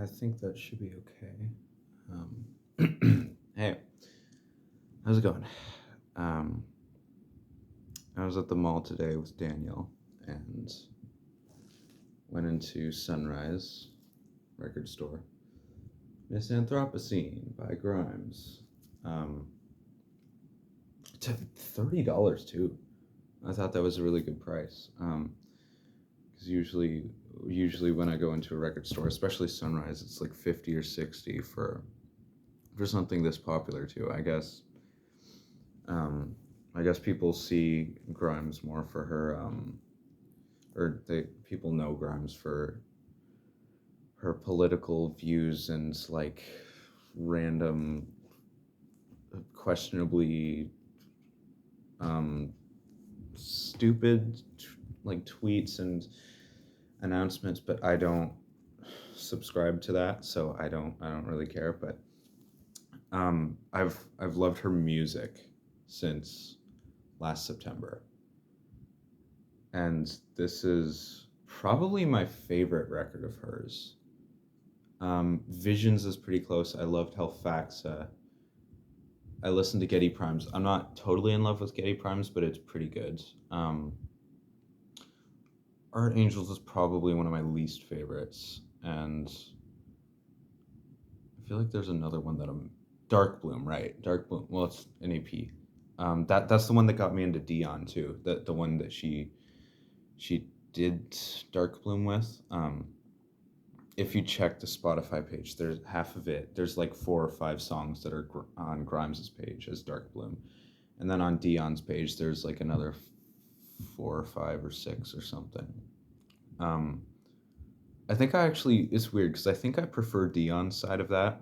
I think that should be okay. Hey, how's it going? Um, I was at the mall today with Daniel and went into Sunrise record store. Miss Anthropocene by Grimes. Um, it's at $30 too. I thought that was a really good price. Because usually when I go into a record store, especially Sunrise, it's like 50 or 60 for something this popular too. I guess people see Grimes more for her, or people know Grimes for her political views and like random, questionably um, stupid like tweets and announcements. But I don't subscribe to that, so I don't really care. But I've loved her music since last September. And this is probably my favorite record of hers. Visions is pretty close. I loved Hellfaxa. I listened to Getty Primes. I'm not totally in love with Getty Primes, but it's pretty good. Art Angels is probably one of my least favorites, and I feel like there's another one that I'm Dark Bloom, right? Dark Bloom. Well, it's an EP. That's the one that got me into Dion too. The one that she did Dark Bloom with. If you check the Spotify page, there's half of it. There's like 4 or 5 songs that are on Grimes's page as Dark Bloom, and then on Dion's page, there's like another 4 or 5 or 6 or something. Um, I think I actually it's weird because I think I prefer Dion's side of that.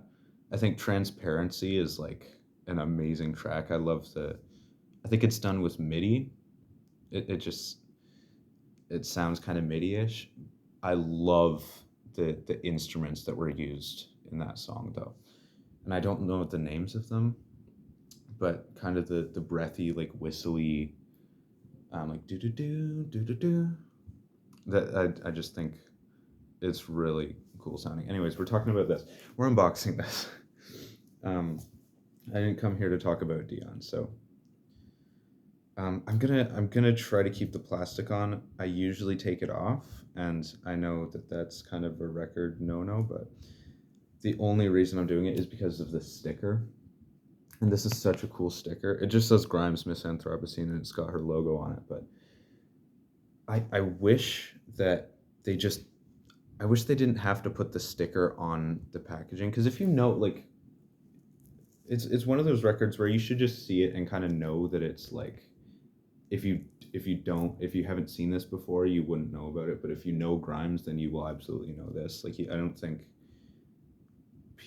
I think Transparency is like an amazing track. I love the. I think it's done with MIDI. It just it sounds kind of MIDI-ish. I love the instruments that were used in that song though, and I don't know the names of them, but kind of the breathy like whistly, like do do do do do do. That I just think it's really cool sounding. Anyways, we're talking about this. We're unboxing this. Um, I didn't come here to talk about Dion, so I'm gonna try to keep the plastic on. I usually take it off, and I know that that's kind of a record no-no, but the only reason I'm doing it is because of the sticker. And this is such a cool sticker. It just says Grimes Miss Anthropocene, and it's got her logo on it. But I wish that they just I wish they didn't have to put the sticker on the packaging, because if you know, like, it's one of those records where you should just see it and kind of know that it's like, if you haven't seen this before, you wouldn't know about it. But if you know Grimes, then you will absolutely know this. Like, I don't think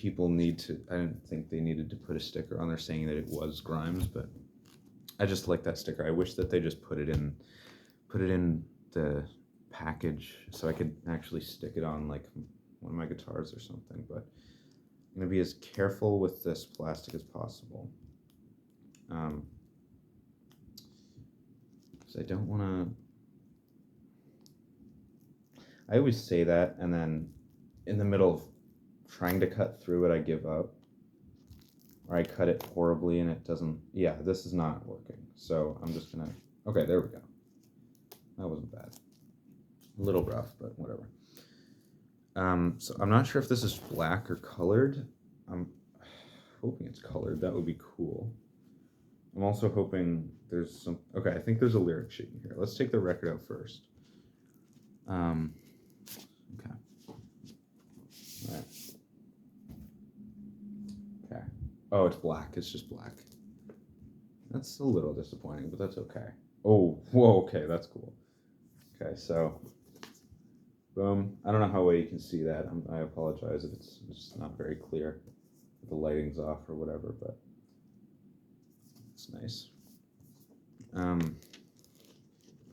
I didn't think they needed to put a sticker on there saying that it was Grimes, but I just like that sticker. I wish that they just put it in the package so I could actually stick it on like one of my guitars or something. But I'm gonna be as careful with this plastic as possible, because I don't want to. I always say that, and then in the middle of trying to cut through it, I give up, or I cut it horribly and it doesn't. Yeah, this is not working. So I'm just gonna. Okay, there we go. That wasn't bad. A little rough, but whatever. So I'm not sure if this is black or colored. I'm hoping it's colored. That would be cool. I'm also hoping there's some. Okay, I think there's a lyric sheet in here. Let's take the record out first. Okay. All right. Okay. Oh, it's black. It's just black. That's a little disappointing, but that's okay. Oh, whoa. Okay, that's cool. Okay, so boom. I don't know how well you can see that. I apologize if it's just not very clear. The lighting's off or whatever, but it's nice.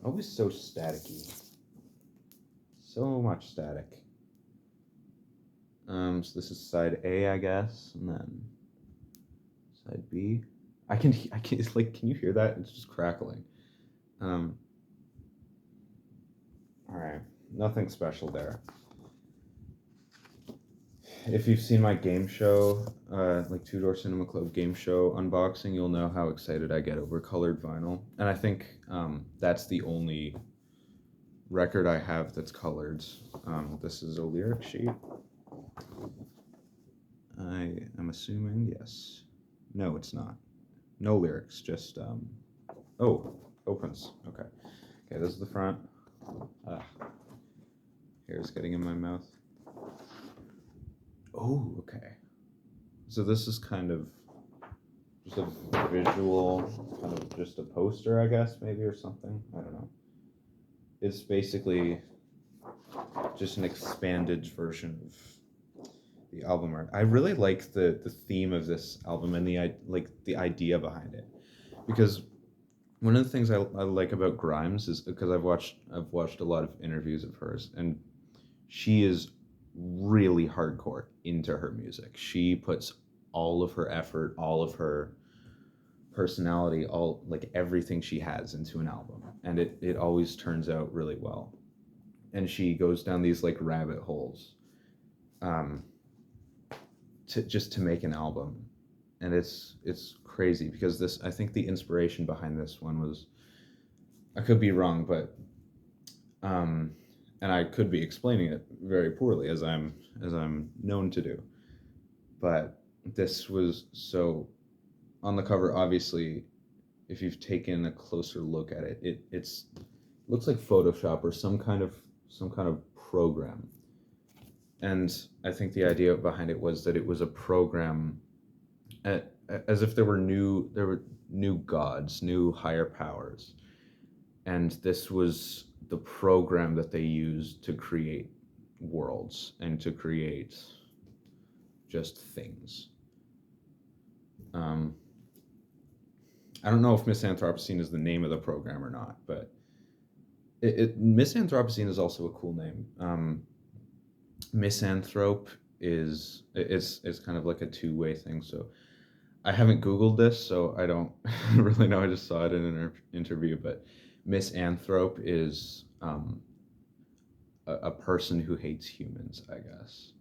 Always so staticky. So much static. So this is side A, I guess, and then side B. I can. It's like, can you hear that? It's just crackling. All right, nothing special there. if you've seen my game show, like Two Door Cinema Club game show unboxing, you'll know how excited I get over colored vinyl. And I think that's the only record I have that's colored. This is a lyric sheet. I am assuming, yes. No, it's not. No lyrics, just, oh, opens. Okay. Okay, this is the front. Ah, hair's getting in my mouth. Oh, okay. So this is kind of just a visual, kind of just a poster, I guess, maybe, or something. I don't know. It's basically just an expanded version of the album art. I really like the theme of this album and the idea behind it, because one of the things I like about Grimes is because I've watched a lot of interviews of hers, and she is really hardcore into her music. She puts all of her effort, all of her personality, all like everything she has into an album, and it always turns out really well. And she goes down these like rabbit holes, um, to make an album, and it's crazy because this I think the inspiration behind this one was, I could be wrong, but um, and I could be explaining it very poorly as I'm known to do, but this was so on the cover. Obviously, if you've taken a closer look at it, it's looks like Photoshop or some kind of program. And I think the idea behind it was that it was a program, at, as if there were new gods, new higher powers, and this was the program that they used to create worlds and to create just things. Um, I don't know if Miss Anthropocene is the name of the program or not, but Miss Anthropocene is also a cool name. Misanthrope it's kind of like a two-way thing. So I haven't Googled this, so I don't really know. I just saw it in an interview, but misanthrope is a person who hates humans, I guess.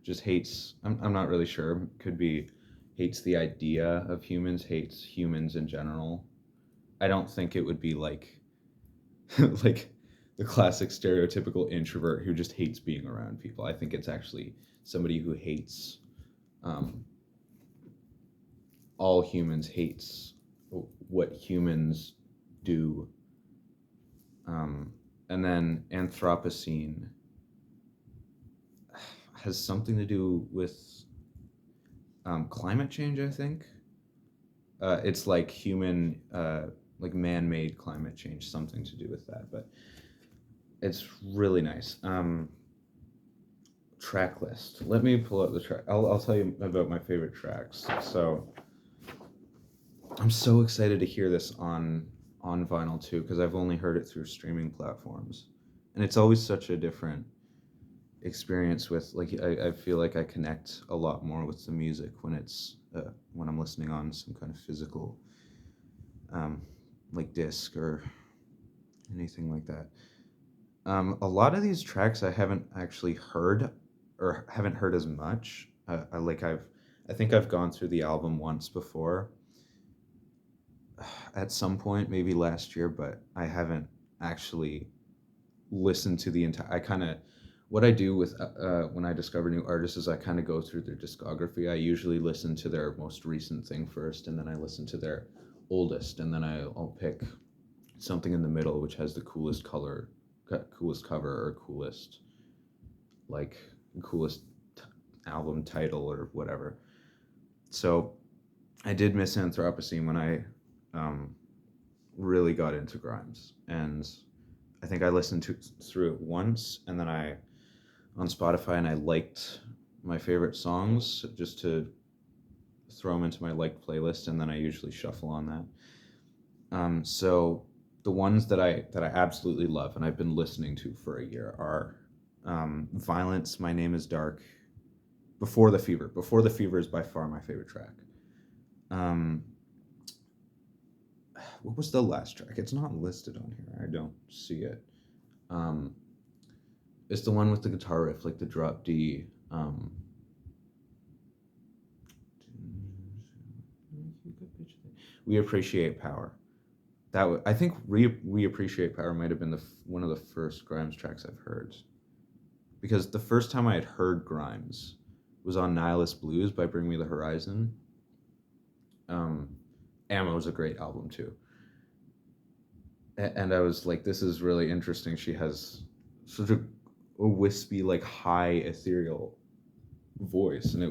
Just hates. I'm not really sure. Could be hates the idea of humans, hates humans in general. I don't think it would be like like the classic stereotypical introvert who just hates being around people. I think it's actually somebody who hates um, all humans, hates what humans do. And then Anthropocene has something to do with climate change, I think. It's like like man-made climate change, something to do with that. But it's really nice. Track list. Let me pull up the track. I'll tell you about my favorite tracks. So I'm so excited to hear this on vinyl too, because I've only heard it through streaming platforms, and it's always such a different experience with like I feel like I connect a lot more with the music when I'm listening on some kind of physical um, like disc or anything like that. A lot of these tracks I haven't actually heard or haven't heard as much. I think I've gone through the album once before at some point, maybe last year, but I haven't actually listened to the entire. I kind of what I do with when I discover new artists is I kind of go through their discography. I usually listen to their most recent thing first, and then I listen to their oldest, and then I'll pick something in the middle which has the coolest color, coolest cover, or like coolest album title or whatever. So I did miss Anthropocene when I um, really got into Grimes, and I think I listened through it once, and then I on Spotify, and I liked my favorite songs just to throw them into my liked playlist, and then I usually shuffle on that. So the ones that I absolutely love and I've been listening to for a year are Violence, My Name Is Dark, Before the Fever. Before the Fever is by far my favorite track. Um, what was the last track? It's not listed on here. I don't see it. Um, it's the one with the guitar riff, like the drop D. We Appreciate Power. I think We Appreciate Power might have been one of the first Grimes tracks I've heard, because the first time I had heard Grimes was on Nihilist Blues by Bring Me the Horizon. Um, Ammo is a great album too, and I was like, this is really interesting. She has such a wispy, like high ethereal voice, and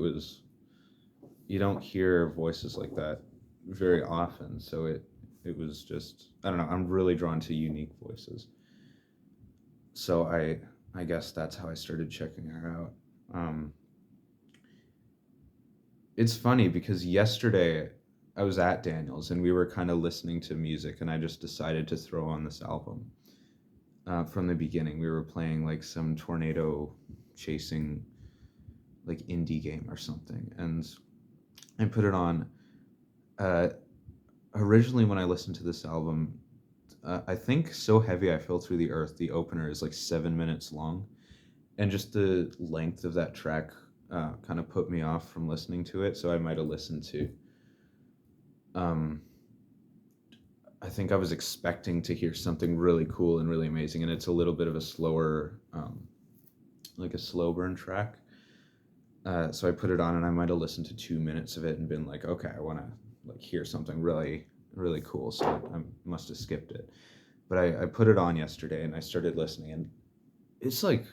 you don't hear voices like that very often. So it was just, I don't know. I'm really drawn to unique voices. So I guess that's how I started checking her out. Um, it's funny because yesterday I was at Daniel's and we were kind of listening to music, and I just decided to throw on this album. From the beginning, we were playing like some tornado chasing like indie game or something, and I put it on. Uh, Originally, when I listened to this album, I think So Heavy I Fell Through the Earth, the opener, is like 7 minutes long, and just the length of that track kind of put me off from listening to it. So I might have listened to. Um, I think I was expecting to hear something really cool and really amazing, and it's a little bit of a slower, like a slow burn track. So I put it on, and I might have listened to 2 minutes of it and been like, okay, I want to like hear something really, really cool. So I must have skipped it. But I put it on yesterday, and I started listening, and it's like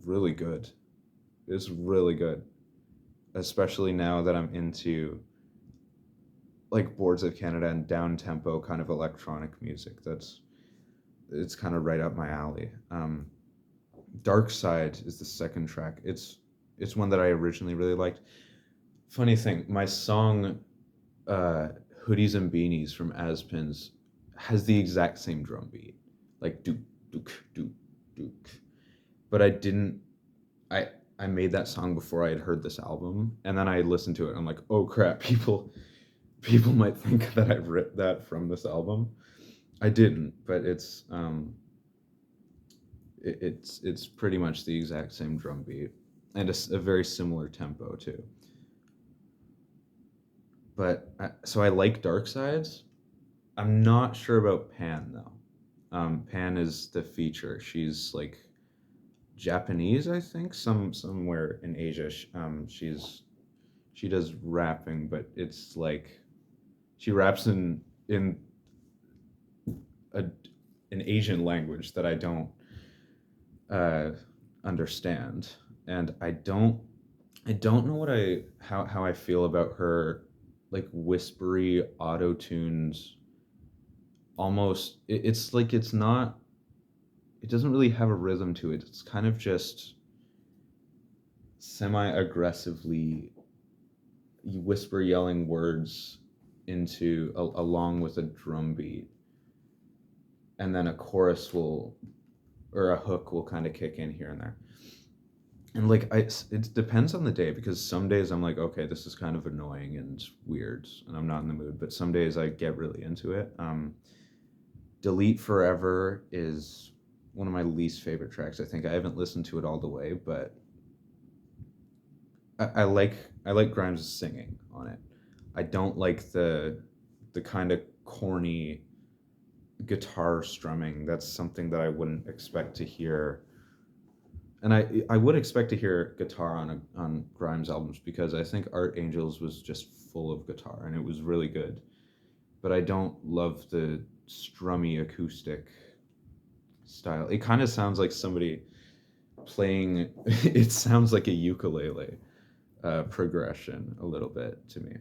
really good. It's really good, especially now that I'm into like Boards of Canada and down tempo kind of electronic music. It's kind of right up my alley. Dark Side is the second track. It's one that I originally really liked. Funny thing, my song uh, "Hoodies and Beanies" from Aspins has the exact same drum beat, like dook dook dook dook. But I didn't. I I made that song before I had heard this album, and then I listened to it. And I'm like, oh crap, people might think that I've ripped that from this album. I didn't, but it's pretty much the exact same drum beat, and a very similar tempo too. So I like Dark Sides. I'm not sure about Pan though. Pan is the feature. She's like Japanese, I think, somewhere in Asia. She does rapping, but it's like she raps in a an Asian language that I don't uh, understand, and I don't know how I feel about her like whispery auto tuned, almost it's like it's not, it doesn't really have a rhythm to it. It's kind of just semi aggressively you whisper yelling words along with a drum beat, and then a chorus will, or a hook will kind of kick in here and there. And like it depends on the day, because some days I'm like, okay, this is kind of annoying and weird and I'm not in the mood, but some days I get really into it. Delete Forever is one of my least favorite tracks. I think I haven't listened to it all the way, but I like Grimes' singing on it. I don't like the kind of corny guitar strumming. That's something that I wouldn't expect to hear, and I would expect to hear guitar on Grimes albums, because I think Art Angels was just full of guitar and it was really good. But I don't love the strummy acoustic style. It kind of sounds like somebody playing. It sounds like a ukulele progression a little bit to me.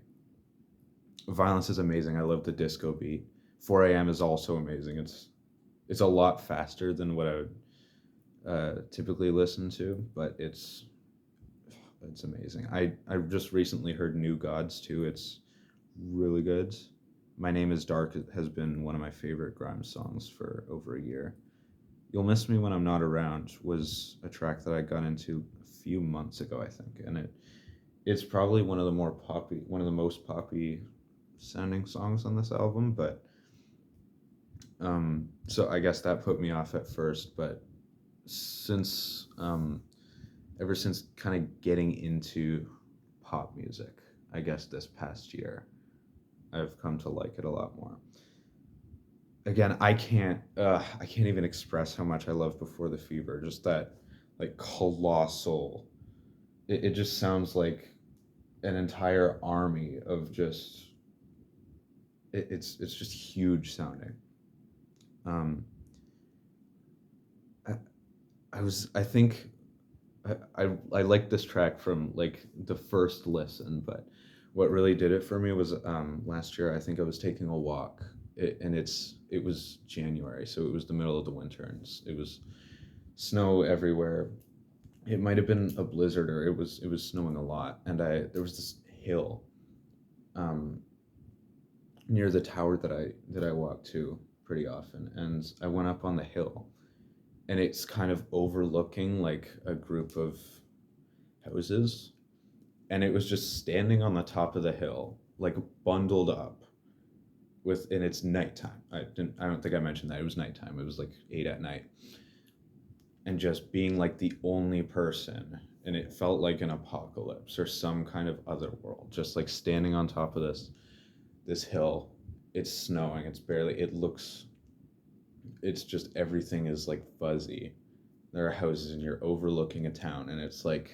Violence is amazing. I love the disco beat. 4 a.m. is also amazing. It's a lot faster than what I would typically listen to, but it's amazing. I just recently heard New Gods too. It's really good. My Name is Dark has been one of my favorite Grimes songs for over a year. You'll Miss Me When I'm Not Around was a track that I got into a few months ago, I think, and it's probably one of the most poppy sounding songs on this album. But so I guess that put me off at first, but since ever since kind of getting into pop music, I guess this past year, I've come to like it a lot more. Again, I can't even express how much I love Before the Fever. Just that like colossal. It just sounds like an entire army of just it's just huge sounding. Um, I, I think I liked this track from like the first listen, but what really did it for me was last year. I think I was taking a walk, and it was January, so it was the middle of the winter, and it was snow everywhere. It might have been a blizzard, or it was snowing a lot, and I there was this hill um, near the tower that I walk to pretty often, and I went up on the hill, and it's kind of overlooking like a group of houses, and it was just standing on the top of the hill, like bundled up with, and it's nighttime. I don't think I mentioned that it was nighttime. It was like 8 at night, and just being like the only person, and it felt like an apocalypse or some kind of other world. Just like standing on top of this hill. It's snowing. It's barely. It looks. It's just everything is like fuzzy. There are houses, and you're overlooking a town, and it's like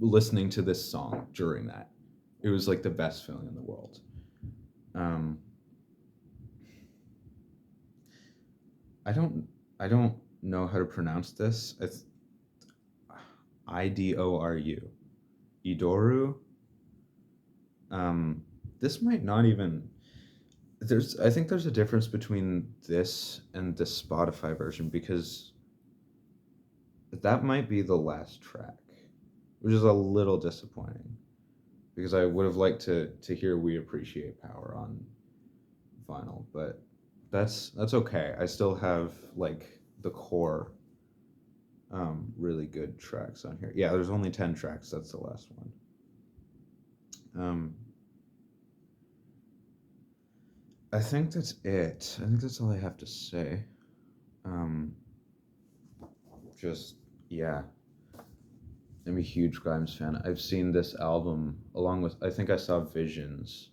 listening to this song during that. It was like the best feeling in the world. Um, I don't I don't know how to pronounce this. It's Idoru. Idoru. Um, this might not even. There's I think there's a difference between this and the Spotify version, because that might be the last track, which is a little disappointing because I would have liked to hear "We Appreciate Power" on vinyl, but that's okay. I still have like the core really good tracks on here. Yeah, there's only 10 tracks. That's the last one. Um, I think that's it. I think that's all I have to say. Um, just yeah, I'm a huge Grimes fan. I've seen this album along with, I think I saw Visions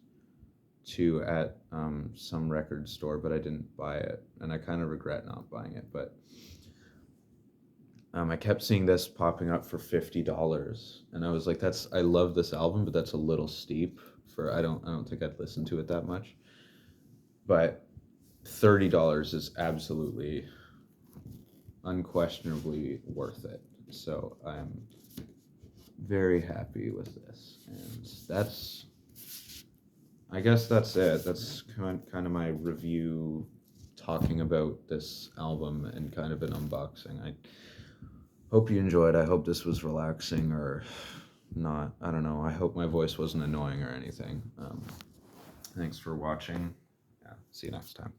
too at some record store, but I didn't buy it, and I kind of regret not buying it. But I kept seeing this popping up for $50, and I was like, "That's I love this album, but that's a little steep for I don't think I'd listen to it that much." But $30 is absolutely, unquestionably worth it. So I'm very happy with this, and I guess that's it. That's kind of my review, talking about this album and kind of an unboxing. I hope you enjoyed. I hope this was relaxing or not. I don't know. I hope my voice wasn't annoying or anything. Thanks for watching. Yeah, see you next time.